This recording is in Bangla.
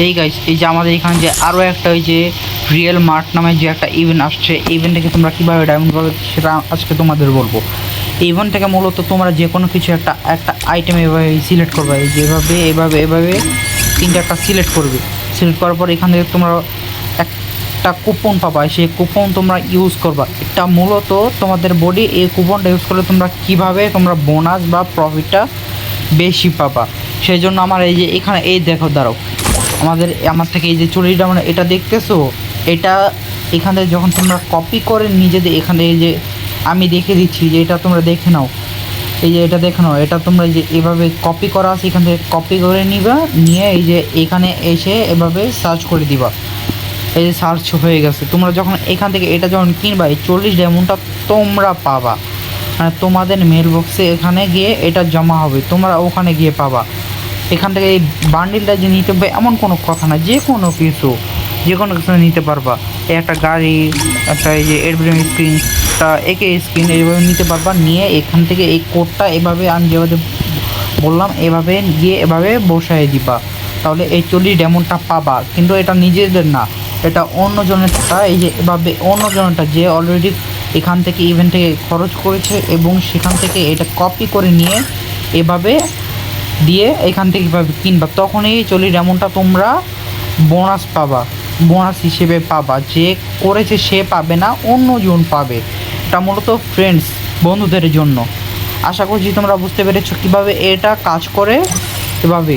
এই গাইস, এই যে আমাদের এখানে যে আরও একটা ওই যে রিয়েল মার্ট নামে যে একটা ইভেন্ট আসছে, ইভেন্ট থেকে তোমরা কীভাবে ডায়মন্ড পাবে সেটা আজকে তোমাদের বলবো। এই ইভেন্ট থেকে মূলত তোমরা যে কোনো কিছু একটা একটা আইটেম এভাবে সিলেক্ট করবে, এই যে এভাবে এভাবে এভাবে তিনটা একটা সিলেক্ট করবে। সিলেক্ট করার পর এখান থেকে তোমরা একটা কুপন পাবা, সেই কুপন তোমরা ইউজ করবা। এটা মূলত তোমাদের বডি, এই কুপনটা ইউজ করলে তোমরা কীভাবে তোমরা বোনাস বা প্রফিটটা বেশি পাবা। সেই জন্য আমার এই যে এখানে এই দেখো দাঁড়াও, আমার থেকে এই যে 40 ডায়মন্ড এটা দেখতেছো, এটা এখান থেকে যখন তোমরা কপি করে নিজেদের এখানে এই যে আমি দেখে দিচ্ছি যে এটা তোমরা দেখে নাও, এই যে এটা দেখে নাও, এটা তোমরা যে এভাবে কপি করা আছে এখান থেকে কপি করে নিবা, নিয়ে এই যে এখানে এসে এভাবে সার্চ করে দিবা। এই যে সার্চ হয়ে গেছে, তোমরা যখন এখান থেকে এটা যখন কিনবা এই 40 ডায়মন্ডটা তোমরা পাবা, মানে তোমাদের মেল বক্সে এখানে গিয়ে এটা জমা হবে, তোমরা ওখানে গিয়ে পাবা। এখান থেকে এই বান্ডিলটা যে নিতে হবে এমন কোনো কথা না, যে কোনো কিছু নিতে পারবা। এই একটা গাড়ি, একটা এই যে এয়ারপ্লেন স্ক্রিনটা একে স্ক্রিন এইভাবে নিতে পারবা। নিয়ে এখান থেকে এই কোডটা এভাবে আমি যেভাবে বললাম এভাবে গিয়ে এভাবে বসায় দিবা, তাহলে এই 40 ডায়মন্ডটা পাবা। কিন্তু এটা নিজেদের না, এটা অন্যজনেরটা। এই যে এভাবে অন্যজনেরটা যে অলরেডি এখান থেকে ইভেন্ট থেকে খরচ করেছে এবং সেখান থেকে এটা কপি করে নিয়ে এভাবে দিয়ে এখান থেকে কীভাবে কিনবা, তখন এই 40 ডায়মন্ডটা তোমরা বোনাস পাবা, বোনাস হিসেবে পাবা। যে করেছে সে পাবে না, অন্যজন পাবে। এটা মূলত ফ্রেন্ডস, বন্ধুদের জন্য। আশা করছি তোমরা বুঝতে পেরেছো কীভাবে এটা কাজ করে। এভাবে